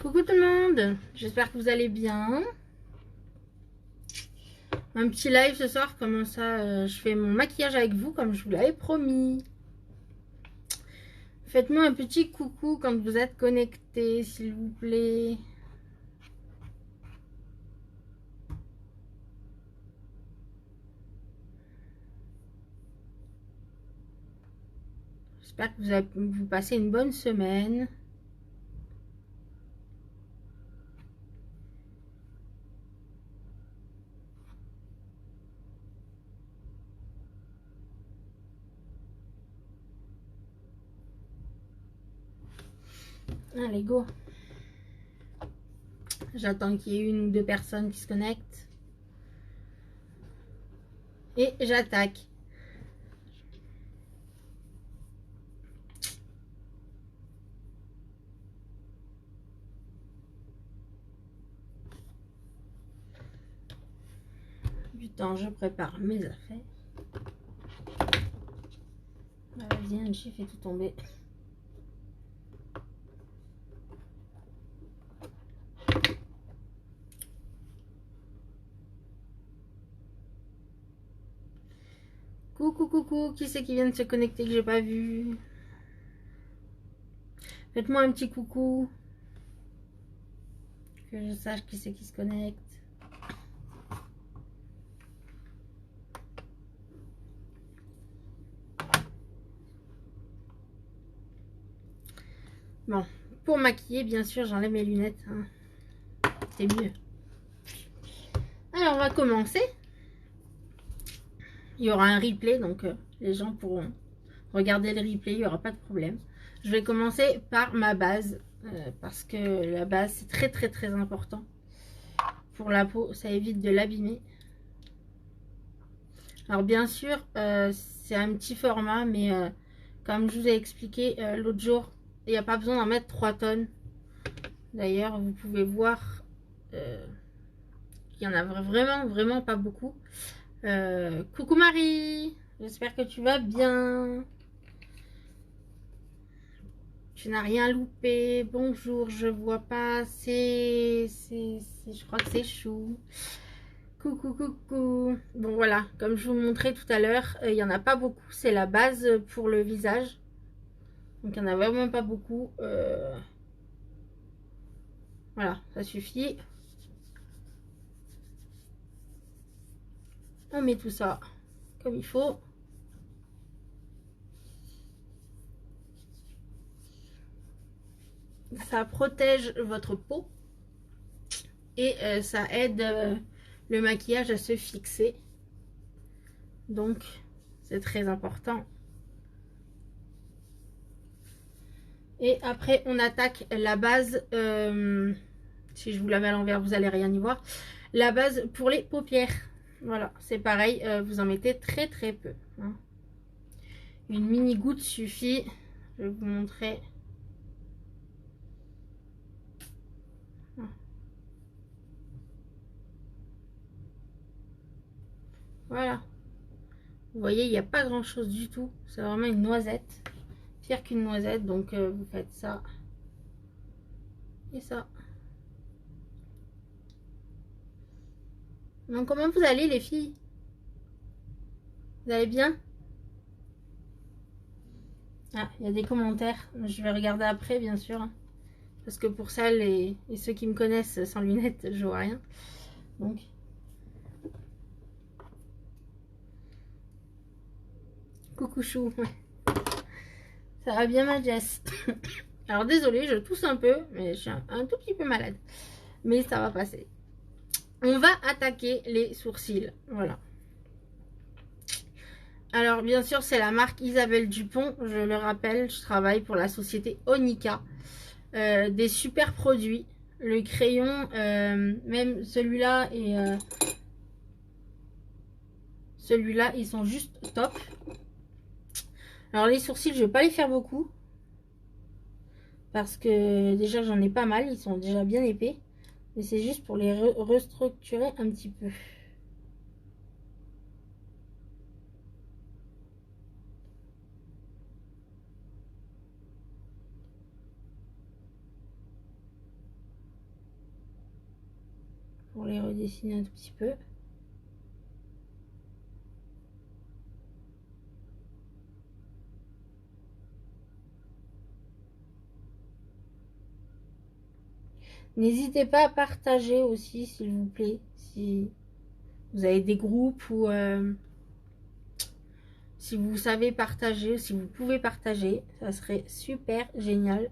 Coucou tout le monde, j'espère que vous allez bien. Un petit live ce soir, comment ça je fais mon maquillage avec vous comme je vous l'avais promis. Faites-moi un petit coucou quand vous êtes connectés, s'il vous plaît. J'espère que vous passez une bonne semaine. Allez, go. J'attends qu'il y ait une ou deux personnes qui se connectent. Et j'attaque. Du temps, je prépare mes affaires. Vas-y, Angie, fais tout tomber. Coucou, coucou, qui c'est qui vient de se connecter que j'ai pas vu? Faites-moi un petit coucou. Que je sache qui c'est qui se connecte. Bon, pour maquiller, bien sûr, j'enlève mes lunettes. Hein. C'est mieux. Alors, on va commencer. Il y aura un replay, donc les gens pourront regarder le replay, il n'y aura pas de problème. Je vais commencer par ma base, parce que la base, c'est très très très important. Pour la peau, ça évite de l'abîmer. Alors, bien sûr, c'est un petit format, mais comme je vous ai expliqué l'autre jour, il n'y a pas besoin d'en mettre 3 tonnes. D'ailleurs, vous pouvez voir, il y en a vraiment, vraiment pas beaucoup. Coucou Marie, j'espère que tu vas bien. Tu n'as rien loupé. Bonjour, je vois pas. Je crois que c'est Chou. Coucou, coucou. Bon, voilà, comme je vous montrais tout à l'heure, il n'y en a pas beaucoup. C'est la base pour le visage. Donc, il n'y en a vraiment pas beaucoup. Voilà, ça suffit. On met tout ça comme il faut. Ça protège votre peau. Et ça aide le maquillage à se fixer. Donc, c'est très important. Et après, on attaque la base. Si je vous la mets à l'envers, vous n'allez rien y voir. La base pour les paupières. Voilà, c'est pareil. Vous en mettez très très peu. Hein. Une mini goutte suffit. Je vais vous montrer. Voilà. Vous voyez, il n'y a pas grand chose du tout. C'est vraiment une noisette. Pire qu'une noisette. Donc, vous faites ça. Et ça. Donc, comment vous allez, les filles? Vous allez bien? Ah, il y a des commentaires. Je vais regarder après, bien sûr. Hein. Parce que pour celles et ceux qui me connaissent sans lunettes, je vois rien. Donc. Coucou chou. Ça va bien ma Jess. Alors désolée, je tousse un peu, mais je suis un tout petit peu malade. Mais ça va passer. On va attaquer les sourcils. Voilà. Alors bien sûr, c'est la marque Isabelle Dupont. Je le rappelle, je travaille pour la société Onika. Des super produits. Le crayon, même celui-là et celui-là, ils sont juste top. Alors les sourcils, je vais pas les faire beaucoup. Parce que déjà, j'en ai pas mal. Ils sont déjà bien épais. Mais c'est juste pour les restructurer un petit peu. pour les redessiner un tout petit peu. N'hésitez pas à partager aussi, s'il vous plaît, si vous avez des groupes ou si vous savez partager, si vous pouvez partager, ça serait super génial.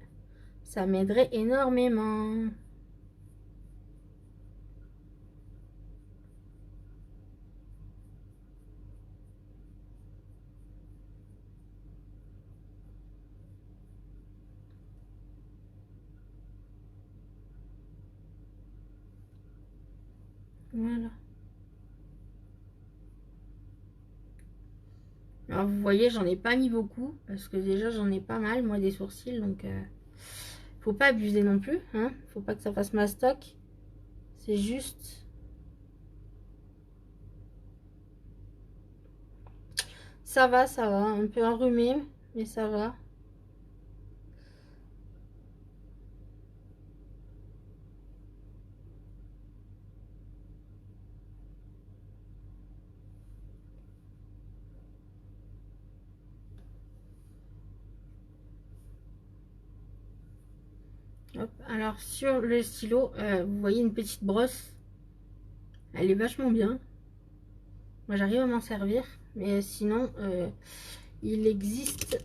Ça m'aiderait énormément. Voilà. Alors vous voyez, j'en ai pas mis beaucoup parce que déjà j'en ai pas mal moi des sourcils, donc faut pas abuser non plus, hein. Faut pas que ça fasse mastoc. C'est juste. Ça va, un peu enrhumé, mais ça va. Hop. Alors sur le stylo, vous voyez une petite brosse. Elle est vachement bien. Moi j'arrive à m'en servir, mais sinon il existe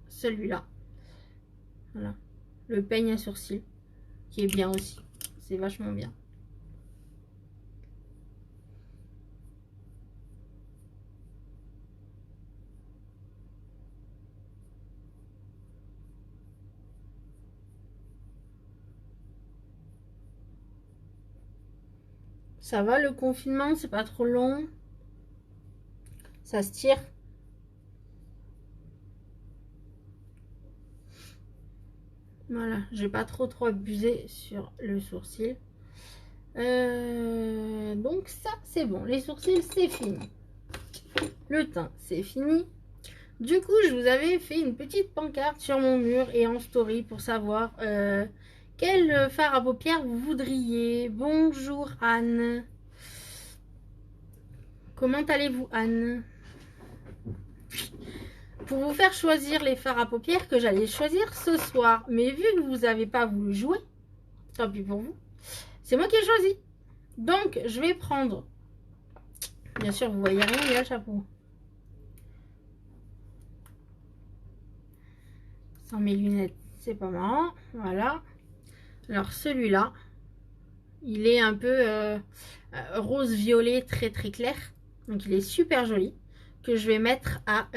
celui-là. Voilà, le peigne à sourcils qui est bien aussi. C'est vachement bien. Ça va le confinement, c'est pas trop long. Ça se tire. Voilà, j'ai pas trop abusé sur le sourcil. Donc ça c'est bon, les sourcils c'est fini. Le teint c'est fini. Du coup je vous avais fait une petite pancarte sur mon mur et en story pour savoir quel fard à paupières vous voudriez. Bonjour Anne. Comment allez-vous Anne? Pour vous faire choisir les fards à paupières que j'allais choisir ce soir. Mais vu que vous n'avez pas voulu jouer, tant pis pour vous, c'est moi qui ai choisi. Donc je vais prendre, bien sûr vous voyez rien, il y a le chapeau. Sans mes lunettes, c'est pas marrant. Voilà. Alors celui-là, il est un peu rose-violet très clair. Donc il est super joli. Que je vais mettre à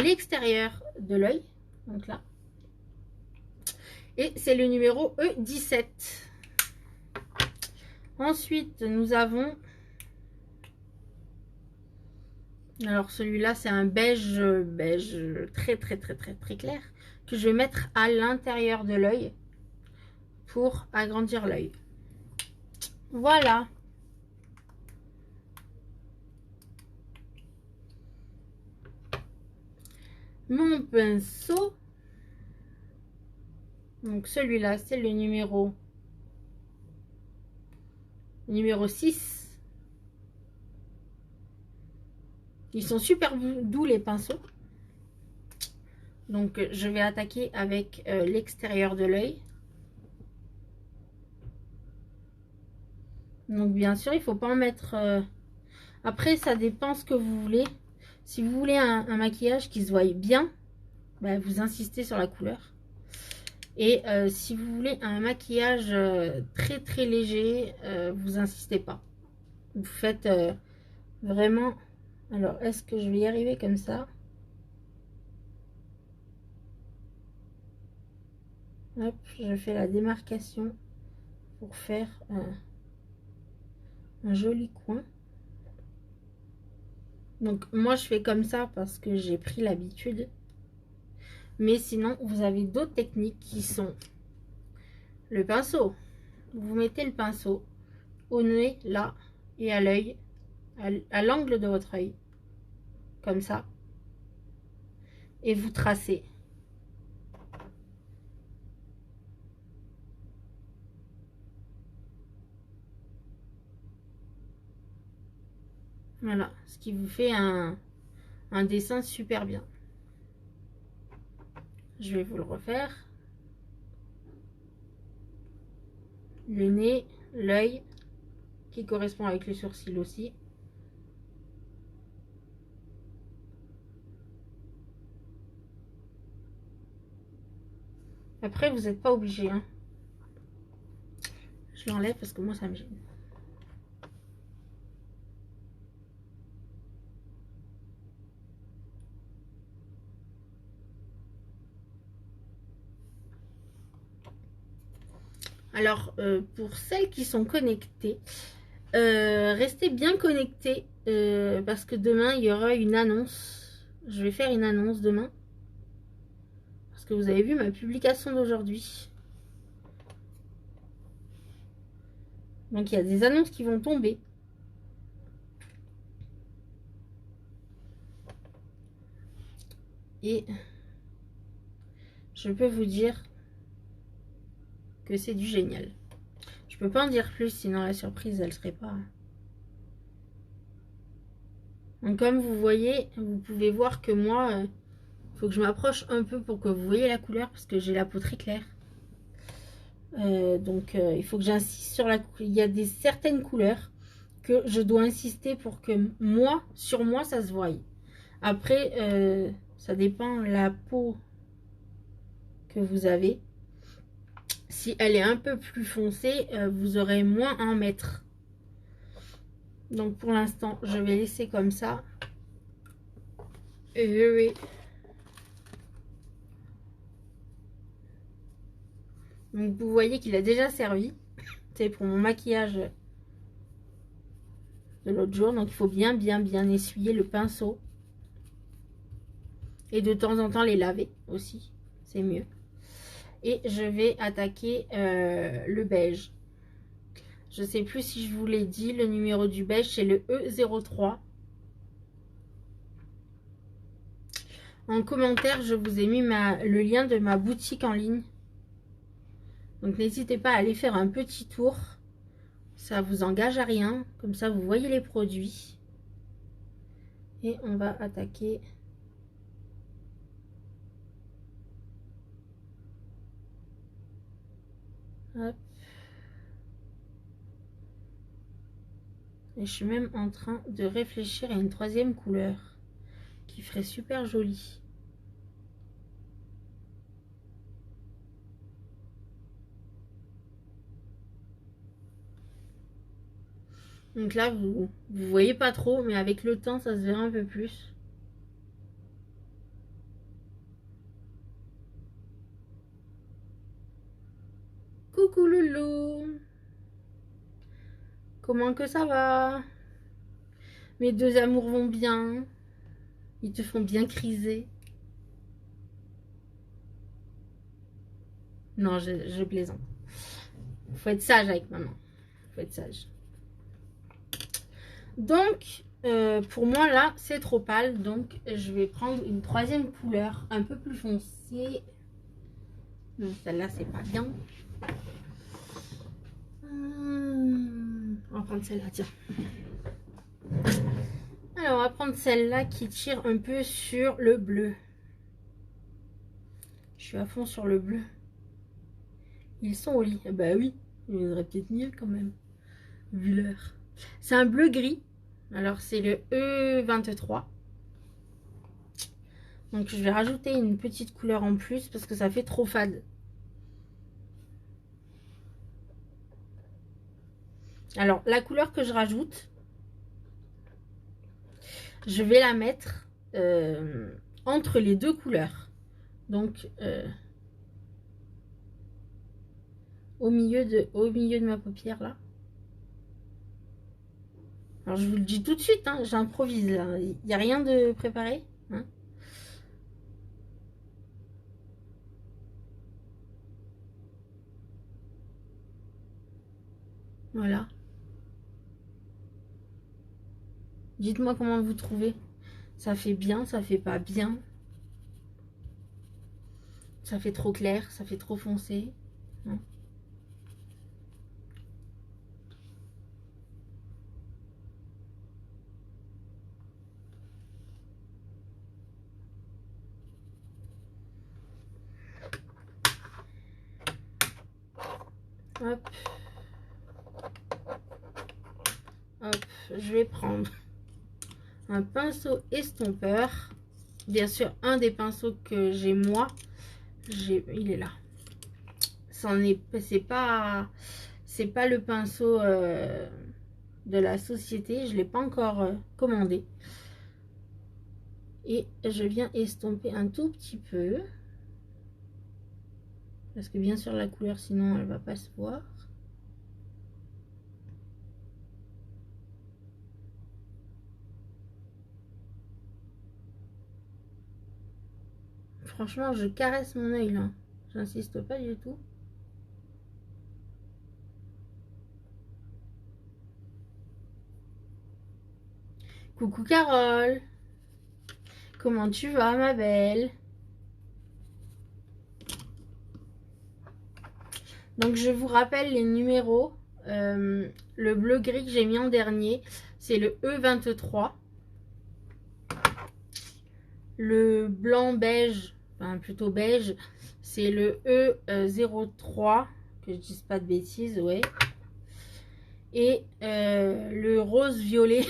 l'extérieur de l'œil. Donc là. Et c'est le numéro E17. Ensuite, nous avons... Alors celui-là, c'est un beige très clair. Que je vais mettre à l'intérieur de l'œil. Pour agrandir l'œil. Voilà. Mon pinceau. Donc celui-là, c'est le numéro 6. Ils sont super doux les pinceaux. Donc je vais attaquer avec l'extérieur de l'œil. Donc bien sûr, il faut pas en mettre... Après, ça dépend ce que vous voulez. Si vous voulez un maquillage qui se voie bien, bah, vous insistez sur la couleur. Et si vous voulez un maquillage très léger, vous insistez pas. Vous faites vraiment... Alors, est-ce que je vais y arriver comme ça? Hop, je fais la démarcation pour faire un joli coin. Donc, moi, je fais comme ça parce que j'ai pris l'habitude. Mais sinon, vous avez d'autres techniques qui sont le pinceau. Vous mettez le pinceau au nez, là, et à l'œil, à l'angle de votre œil. Comme ça. Et vous tracez. Voilà, ce qui vous fait un dessin super bien. Je vais vous le refaire. Le nez, l'œil, qui correspond avec le sourcil aussi. Après, vous n'êtes pas obligé. Hein. Je l'enlève parce que moi, ça me gêne. Alors, pour celles qui sont connectées, restez bien connectés parce que demain, il y aura une annonce. Je vais faire une annonce demain. Parce que vous avez vu ma publication d'aujourd'hui. Donc, il y a des annonces qui vont tomber. Et je peux vous dire que c'est du génial. Je peux pas en dire plus, sinon la surprise, elle serait pas... Donc, comme vous voyez, vous pouvez voir que moi, il faut que je m'approche un peu pour que vous voyez la couleur, parce que j'ai la peau très claire. Donc, il faut que j'insiste sur la couleur. Il y a certaines couleurs que je dois insister pour que moi, sur moi, ça se voie. Après, ça dépend la peau que vous avez. Si elle est un peu plus foncée, vous aurez moins à en mettre. Donc pour l'instant, je vais laisser comme ça. Et je vais... Donc vous voyez qu'il a déjà servi. C'est pour mon maquillage de l'autre jour. Donc il faut bien essuyer le pinceau. Et de temps en temps les laver aussi. C'est mieux. Et je vais attaquer le beige. Je ne sais plus si je vous l'ai dit, le numéro du beige, c'est le E03. En commentaire, je vous ai mis le lien de ma boutique en ligne. Donc n'hésitez pas à aller faire un petit tour. Ça vous engage à rien. Comme ça, vous voyez les produits. Et on va attaquer. Hop. Et je suis même en train de réfléchir à une troisième couleur qui ferait super jolie. Donc là, vous voyez pas trop, mais avec le temps, ça se verra un peu plus. Coucou Loulou! Comment que ça va? Mes deux amours vont bien. Ils te font bien criser. Non, je plaisante. Faut être sage avec maman. Faut être sage. Donc, pour moi, là, c'est trop pâle. Donc, je vais prendre une troisième couleur un peu plus foncée. Non, celle-là, c'est pas bien. On va prendre celle-là, tiens. Alors, on va prendre celle-là qui tire un peu sur le bleu. Je suis à fond sur le bleu. Ils sont au lit. Bah oui, ils auraient peut-être mieux quand même. Vu l'heure. C'est un bleu gris. Alors, c'est le E23. Donc, je vais rajouter une petite couleur en plus parce que ça fait trop fade. Alors, la couleur que je rajoute, je vais la mettre entre les deux couleurs. Donc, au milieu de ma paupière, là. Alors, je vous le dis tout de suite, hein, j'improvise, là. Il n'y a rien de préparé. Hein. Voilà. Dites-moi comment vous trouvez. Ça fait bien, ça fait pas bien. Ça fait trop clair, ça fait trop foncé. Hein. Hop. Hop. Je vais prendre un pinceau estompeur. Bien sûr, un des pinceaux que j'ai moi. Il est là. C'est pas le pinceau de la société. Je ne l'ai pas encore commandé. Et je viens estomper un tout petit peu. Parce que bien sûr la couleur sinon elle va pas se voir. Franchement je caresse mon œil là. J'insiste pas du tout. Coucou Carole. Comment tu vas ma belle? Donc je vous rappelle les numéros. Le bleu gris que j'ai mis en dernier, c'est le E23. Le blanc beige, enfin plutôt beige, c'est le E03. Que je dise pas de bêtises, ouais. Et le rose violet.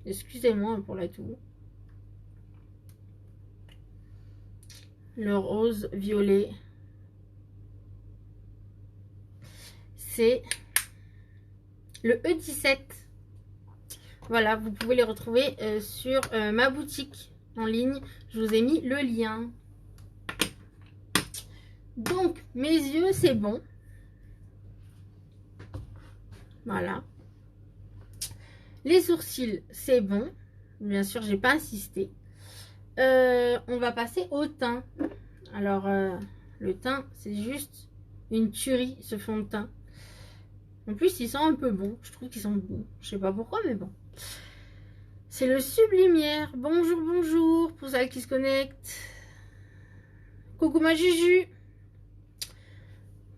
Excusez-moi pour la toux. Le rose violet. C'est le E17. Voilà, vous pouvez les retrouver sur ma boutique en ligne. Je vous ai mis le lien. Donc, mes yeux, c'est bon. Voilà. Les sourcils, c'est bon. Bien sûr, j'ai pas insisté. On va passer au teint. Alors, le teint, c'est juste une tuerie, ce fond de teint. En plus, ils sont un peu bons. Je trouve qu'ils sont bons. Je sais pas pourquoi, mais bon. C'est le Sublimière. Bonjour, bonjour, pour celles qui se connectent. Coucou ma Juju.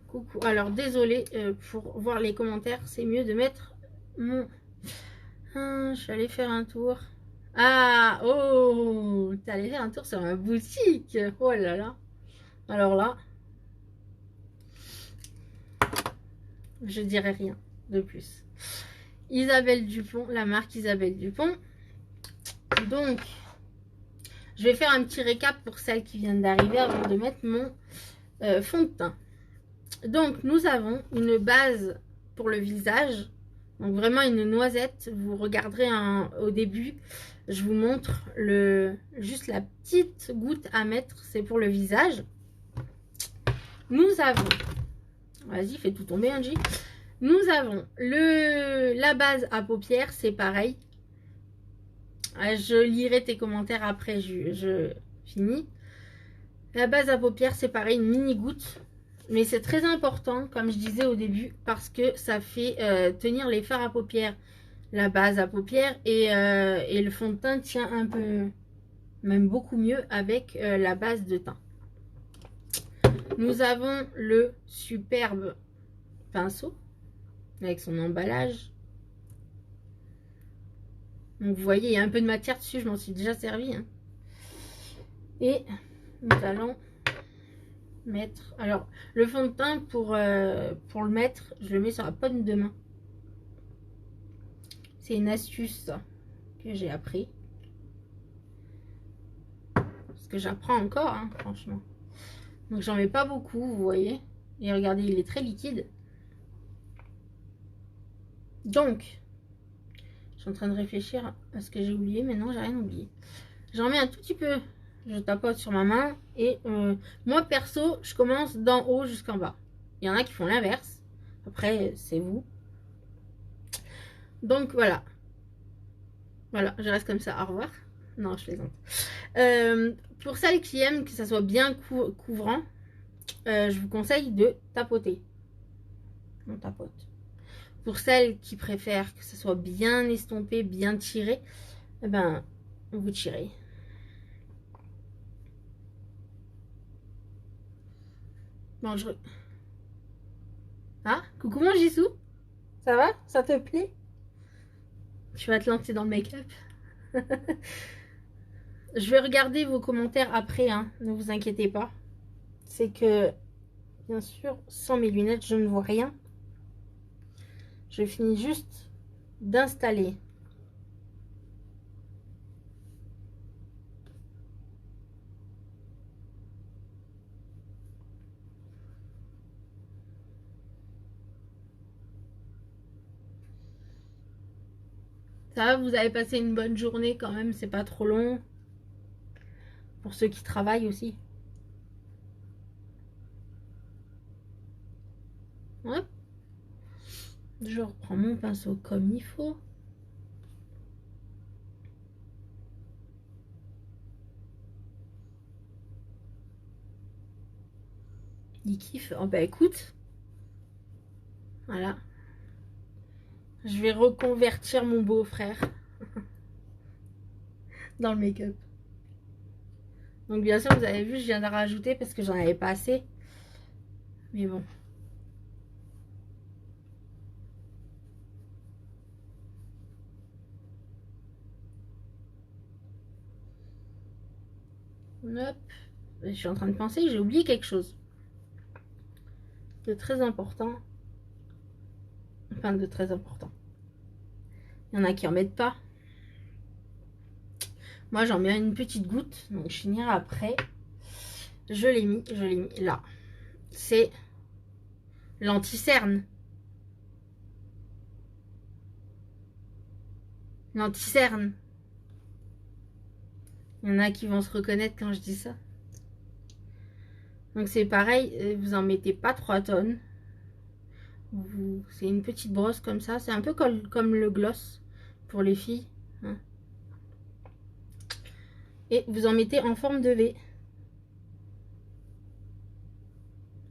Coucou. Alors, désolé pour voir les commentaires. C'est mieux de mettre mon... je suis allée faire un tour. Ah, oh, t'es allée faire un tour sur ma boutique. Oh là là. Alors là... je dirais rien de plus. Isabelle Dupont, la marque Isabelle Dupont. Donc, je vais faire un petit récap pour celles qui viennent d'arriver avant de mettre mon fond de teint. Donc, nous avons une base pour le visage. Donc, vraiment une noisette. Vous regarderez au début, je vous montre juste la petite goutte à mettre. C'est pour le visage. Nous avons... vas-y, fais tout tomber, Angie. Nous avons la base à paupières, c'est pareil. Je lirai tes commentaires après, je finis. La base à paupières, c'est pareil, une mini goutte. Mais c'est très important, comme je disais au début, parce que ça fait tenir les fards à paupières, la base à paupières. Et le fond de teint tient un peu, même beaucoup mieux avec la base de teint. Nous avons le superbe pinceau avec son emballage. Donc vous voyez, il y a un peu de matière dessus, je m'en suis déjà servi. Hein. Et nous allons mettre... alors, le fond de teint, pour le mettre, je le mets sur la paume de main. C'est une astuce que j'ai appris. Parce que j'apprends encore, hein, franchement. Donc j'en mets pas beaucoup, vous voyez. Et regardez, il est très liquide. Donc, je suis en train de réfléchir à ce que j'ai oublié, mais non, j'ai rien oublié. J'en mets un tout petit peu, je tapote sur ma main. Et moi, perso, je commence d'en haut jusqu'en bas. Il y en a qui font l'inverse. Après, c'est vous. Donc, voilà. Voilà, je reste comme ça. Au revoir. Non, je plaisante. Pour celles qui aiment que ça soit bien couvrant, je vous conseille de tapoter. On tapote. Pour celles qui préfèrent que ça soit bien estompé, bien tiré, eh ben, vous tirez. Bon, ah, coucou mon Jisoo. Ça va? Ça te plaît? Tu vas te lancer dans le make-up. Je vais regarder vos commentaires après, hein. Ne vous inquiétez pas. C'est que bien sûr, sans mes lunettes, je ne vois rien. Je finis juste d'installer. Ça va, vous avez passé une bonne journée quand même, c'est pas trop long. Pour ceux qui travaillent aussi. Ouais. Je reprends mon pinceau comme il faut. Il kiffe. Oh bah écoute. Voilà. Je vais reconvertir mon beau-frère dans le make-up. Donc bien sûr, vous avez vu, je viens de rajouter parce que j'en avais pas assez. Mais bon. Hop. Je suis en train de penser, j'ai oublié quelque chose. De très important. Enfin, de très important. Il y en a qui en mettent pas. Moi, j'en mets une petite goutte. Donc, je finirai après. Je l'ai mis là. C'est l'anti-cerne. L'anti-cerne. Il y en a qui vont se reconnaître quand je dis ça. Donc c'est pareil, vous en mettez pas 3 tonnes. C'est une petite brosse comme ça. C'est un peu comme le gloss pour les filles. Hein. Et vous en mettez en forme de V.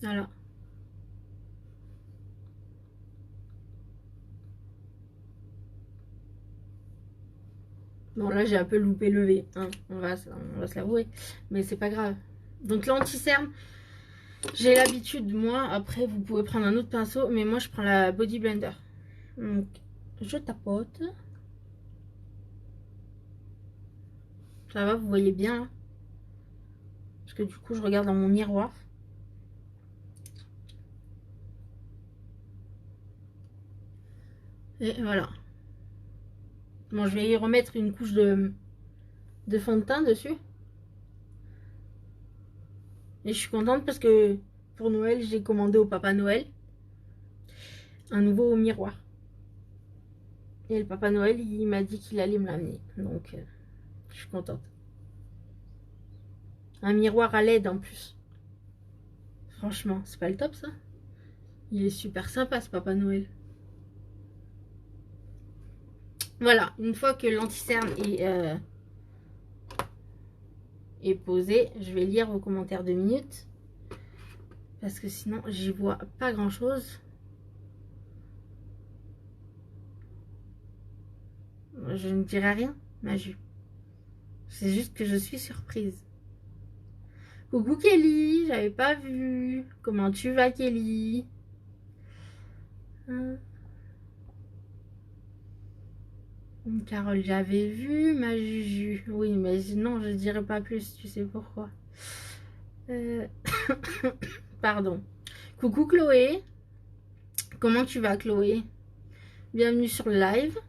Voilà. Bon là j'ai un peu loupé le V. Hein. On va se l'avouer. Mais c'est pas grave. Donc l'anti-cerne. J'ai l'habitude, moi, après vous pouvez prendre un autre pinceau, mais moi je prends la Body Blender. Donc je tapote. Ça va, vous voyez bien là. Parce que du coup je regarde dans mon miroir. Et voilà. Bon, je vais y remettre une couche de fond de teint dessus. Et je suis contente parce que pour Noël, j'ai commandé au Papa Noël un nouveau miroir. Et le Papa Noël, il m'a dit qu'il allait me l'amener. Donc, je suis contente. Un miroir à LED en plus. Franchement, c'est pas le top ça? Il est super sympa ce Papa Noël. Voilà, une fois que l'anti-cerne est posé, je vais lire vos commentaires 2 minutes. Parce que sinon, j'y vois pas grand chose. Je ne dirai rien, Maju. C'est juste que je suis surprise. Coucou Kelly, j'avais pas vu. Comment tu vas Kelly? Hein? Carole, j'avais vu ma Juju. Oui, mais non, je dirais pas plus, tu sais pourquoi. Euh, Pardon. Coucou Chloé. Comment tu vas Chloé? Bienvenue sur le live.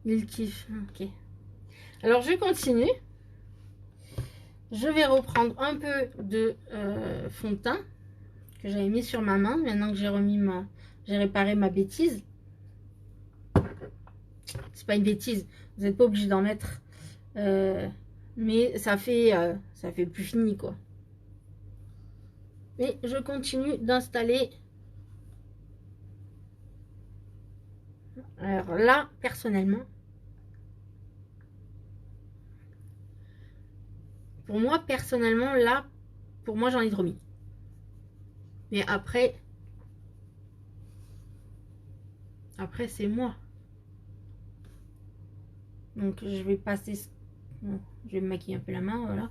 Il kiffe. Ok. Alors je continue. Je vais reprendre un peu de fond de teint que j'avais mis sur ma main. Maintenant que j'ai réparé ma bêtise. C'est pas une bêtise. Vous n'êtes pas obligé d'en mettre. Mais ça fait plus fini quoi. Et je continue d'installer. Alors là, personnellement, pour moi, j'en ai trop mis. Mais après c'est moi. Donc je vais passer. Bon, je vais me maquiller un peu la main, voilà.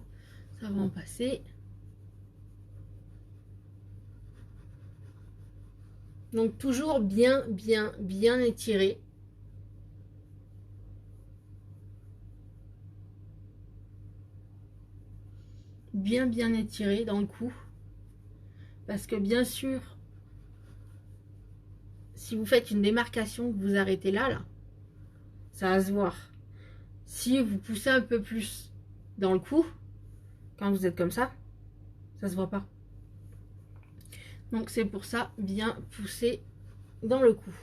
Ça va en passer. Donc toujours bien étiré. Bien étiré dans le cou. Parce que bien sûr, si vous faites une démarcation, que vous arrêtez là, ça va se voir. Si vous poussez un peu plus dans le cou, quand vous êtes comme ça se voit pas. Donc c'est pour ça, bien pousser dans le cou.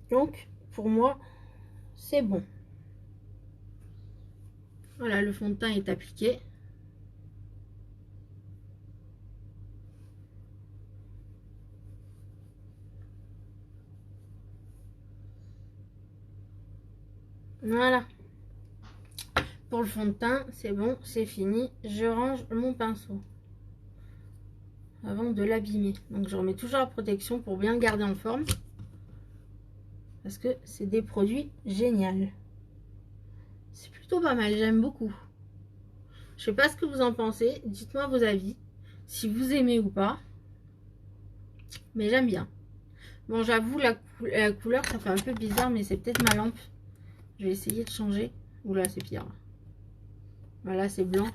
Donc, pour moi, c'est bon. Voilà, le fond de teint est appliqué. Voilà. Pour le fond de teint, c'est bon, c'est fini. Je range mon pinceau avant de l'abîmer. Donc, je remets toujours la protection pour bien le garder en forme. Parce que c'est des produits géniaux. C'est plutôt pas mal, j'aime beaucoup. Je sais pas ce que vous en pensez. Dites-moi vos avis. Si vous aimez ou pas. Mais j'aime bien. Bon, j'avoue, la couleur, ça fait un peu bizarre, mais c'est peut-être ma lampe. Je vais essayer de changer. Oula, c'est pire. Voilà, c'est blanc.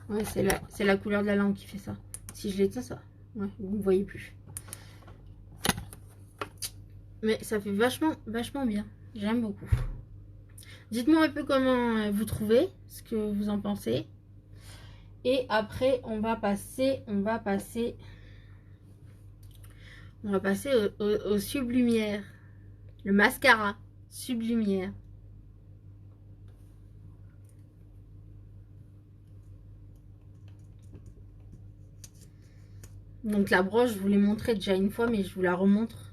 Ouais, c'est la couleur de la lampe qui fait ça. Si je l'éteins, ça, ouais, vous ne voyez plus. Mais ça fait vachement bien. J'aime beaucoup. Dites-moi un peu comment vous trouvez, ce que vous en pensez. Et après, on va passer au Sublumière. Le mascara Sublumière. Donc la broche, je vous l'ai montré déjà une fois, mais je vous la remontre.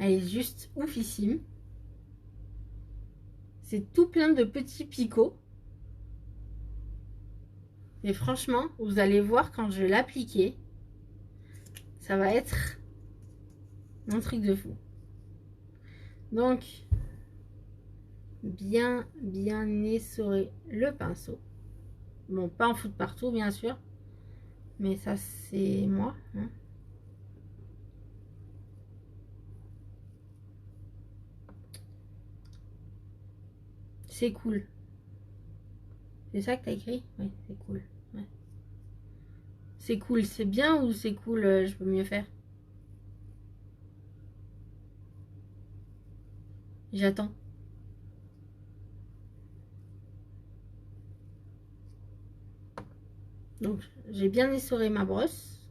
Elle est juste oufissime. C'est tout plein de petits picots. Et franchement, vous allez voir quand je vais l'appliquer, ça va être un truc de fou. Donc, bien essorer le pinceau. Bon, pas en foutre partout, bien sûr. Mais ça, c'est moi. Hein. C'est cool. C'est ça que t'as écrit? Oui, c'est cool. Ouais. C'est cool, c'est bien ou c'est cool, je peux mieux faire? J'attends. Donc, j'ai bien essoré ma brosse.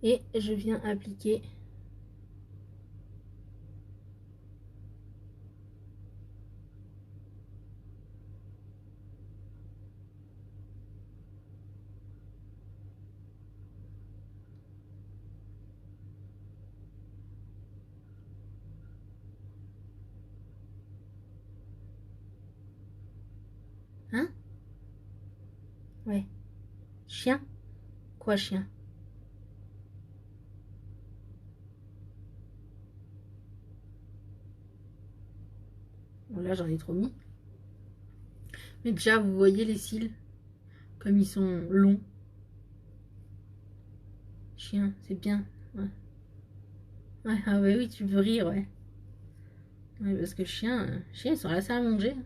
Et je viens appliquer hein? Ouais. Chien? Quoi, chien? Bon, là, j'en ai trop mis. Mais déjà, vous voyez les cils, comme ils sont longs. Chien, c'est bien. Ouais. Ouais, ah ouais, oui, tu veux rire, ouais. Ouais, parce que chien, ils sont assez allongés.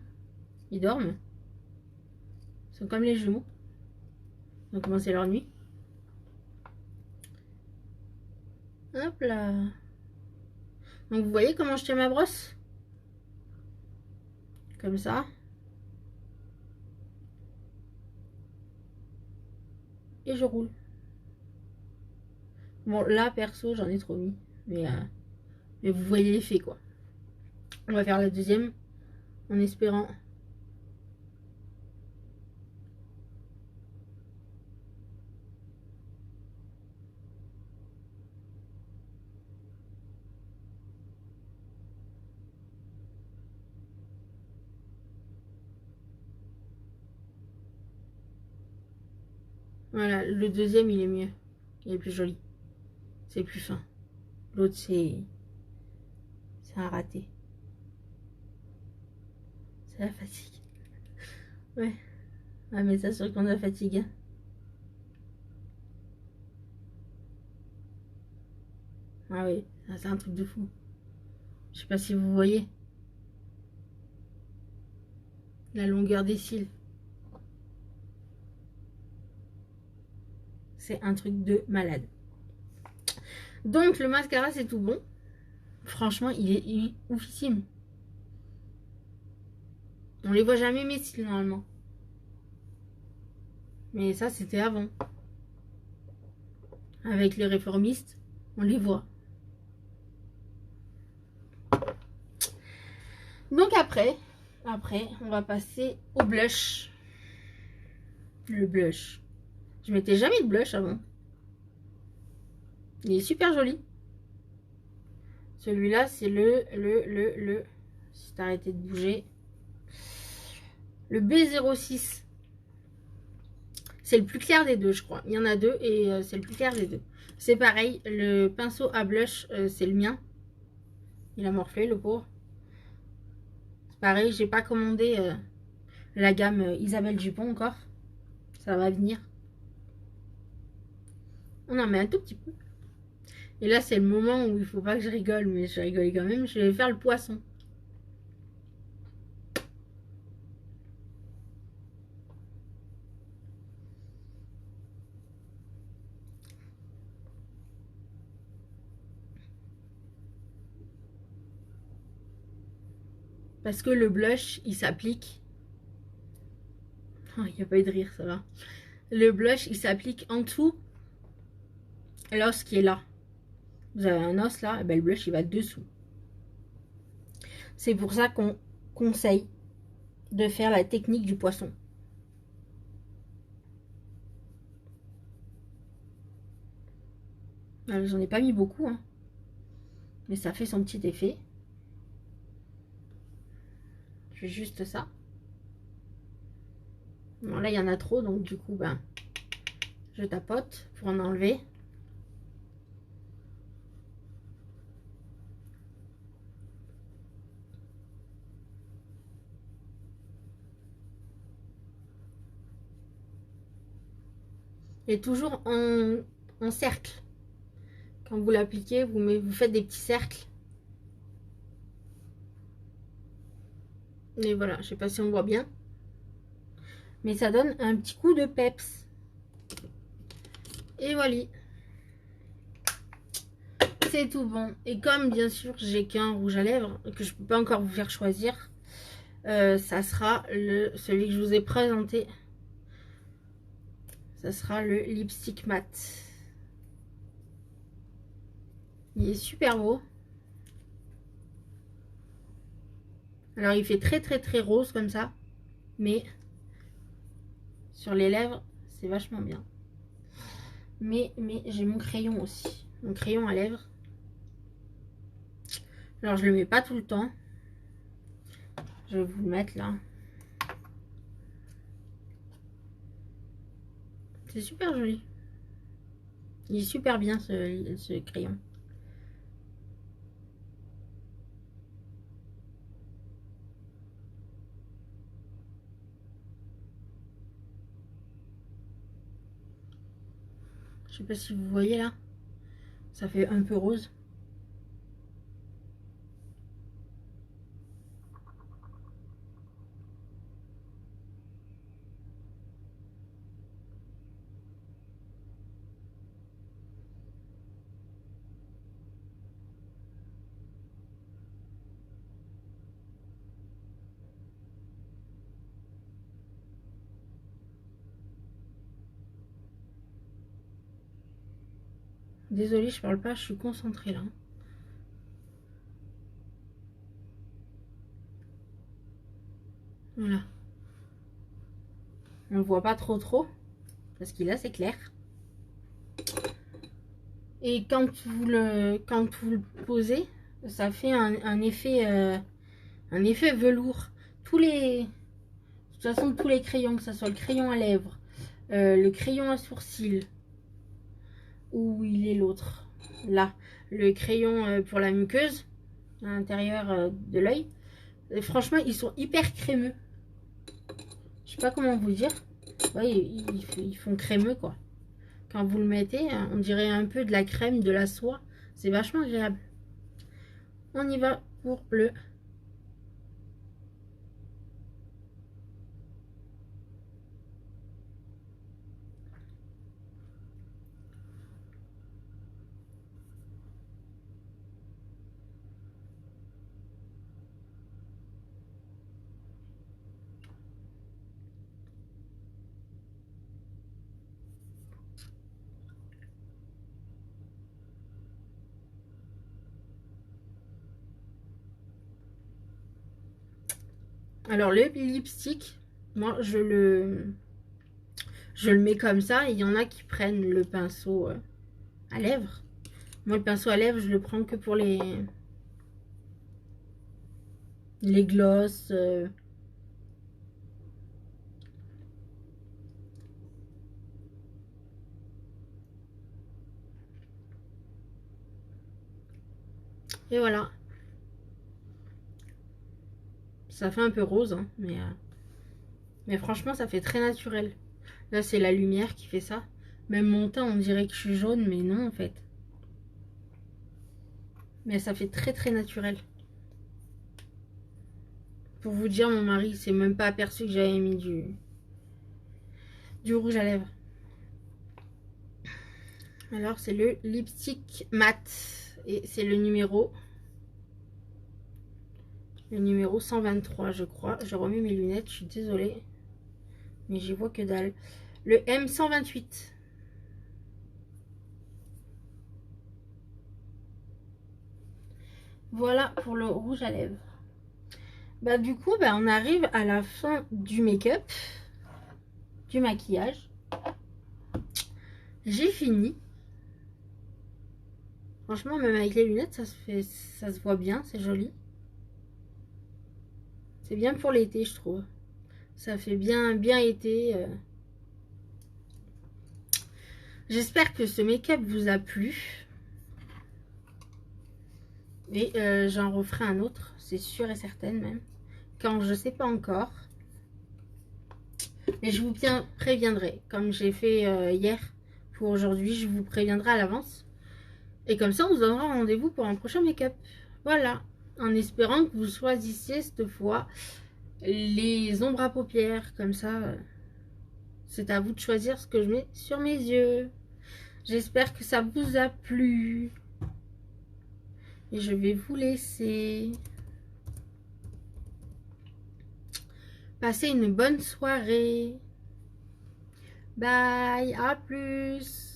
Ils dorment. Ils sont comme les jumeaux. Ils ont commencé leur nuit. Hop là. Donc, vous voyez comment je tiens ma brosse? Comme ça. Et je roule. Bon, là, perso, j'en ai trop mis. Mais vous voyez l'effet, quoi. On va faire la deuxième. En espérant. Voilà, le deuxième, il est mieux. Il est plus joli. C'est plus fin. L'autre, c'est un raté. C'est la fatigue. Ouais. Ah, mais ça, sûr qu'on a fatigue. Hein. Ah oui, c'est un truc de fou. Je sais pas si vous voyez la longueur des cils. C'est un truc de malade. Donc le mascara c'est tout bon. Franchement il est oufissime. On les voit jamais mes cils normalement. Mais ça c'était avant. Avec les réformistes, on les voit. Donc après, on va passer au blush. Le blush. Je mettais jamais de blush avant. Il est super joli. Celui-là, c'est si t'as arrêté de bouger. Le B06. C'est le plus clair des deux, je crois. Il y en a deux et c'est le plus clair des deux. C'est pareil, le pinceau à blush, c'est le mien. Il a morflé, le pauvre. C'est pareil, j'ai pas commandé la gamme Isabelle Dupont encore. Ça va venir. On en met un tout petit peu. Et là, c'est le moment où il faut pas que je rigole, mais je rigole quand même. Je vais faire le poisson. Parce que le blush, il s'applique. Oh, il n'y a pas eu de rire, ça va. Le blush, il s'applique en dessous. L'os qui est là. Vous avez un os là, et ben le blush, il va dessous. C'est pour ça qu'on conseille de faire la technique du poisson. J'en ai pas mis beaucoup, hein. Mais ça fait son petit effet. Je fais juste ça. Bon, là, il y en a trop, donc du coup, ben, je tapote pour en enlever. Et toujours en cercle. Quand vous l'appliquez, vous faites des petits cercles. Et voilà, je sais pas si on voit bien. Mais ça donne un petit coup de peps. Et voilà. C'est tout bon. Et comme bien sûr j'ai qu'un rouge à lèvres, que je peux pas encore vous faire choisir, ça sera celui que je vous ai présenté. Ça sera le lipstick mat. Il est super beau. Alors il fait très très très rose comme ça. Mais sur les lèvres, c'est vachement bien. Mais j'ai mon crayon aussi. Mon crayon à lèvres. Alors je le mets pas tout le temps. Je vais vous le mettre là. C'est super joli. Il est super bien ce crayon. Je sais pas si vous voyez là. Ça fait un peu rose. Désolée, je parle pas, je suis concentrée là. Voilà. On ne voit pas trop parce qu'il est assez clair. Et quand vous le posez, ça fait un effet velours. De toute façon, tous les crayons, que ce soit le crayon à lèvres, le crayon à sourcils, où il est l'autre, là, le crayon pour la muqueuse, à l'intérieur de l'œil, Et franchement, ils sont hyper crémeux. Je sais pas comment vous dire. Ouais, ils font crémeux, quoi. Quand vous le mettez, on dirait un peu de la crème, de la soie. C'est vachement agréable. On y va pour le... Alors, le lipstick, moi, je le mets comme ça. Il y en a qui prennent le pinceau à lèvres. Moi, le pinceau à lèvres, je le prends que pour les glosses. Et voilà. Ça fait un peu rose, hein, mais franchement, ça fait très naturel. Là, c'est la lumière qui fait ça. Même mon teint, on dirait que je suis jaune, mais non, en fait. Mais ça fait très, très naturel. Pour vous dire, mon mari s'est même pas aperçu que j'avais mis du rouge à lèvres. Alors, c'est le lipstick mat. Et c'est le numéro 123, je crois. Je remets mes lunettes, je suis désolée. Mais j'y vois que dalle. Le M128. Voilà pour le rouge à lèvres. Bah du coup, bah, on arrive à la fin du make-up, du maquillage. J'ai fini. Franchement, même avec les lunettes, ça se voit bien, c'est joli. C'est bien pour l'été, je trouve. Ça fait bien, bien été. J'espère que ce make-up vous a plu. Et j'en referai un autre, c'est sûr et certain même. Quand je sais pas encore. Mais je vous préviendrai. Comme j'ai fait hier pour aujourd'hui, je vous préviendrai à l'avance. Et comme ça, on se donnera rendez-vous pour un prochain make-up. Voilà. En espérant que vous choisissiez cette fois les ombres à paupières. Comme ça, c'est à vous de choisir ce que je mets sur mes yeux. J'espère que ça vous a plu. Et je vais vous laisser. Passez une bonne soirée. Bye, à plus.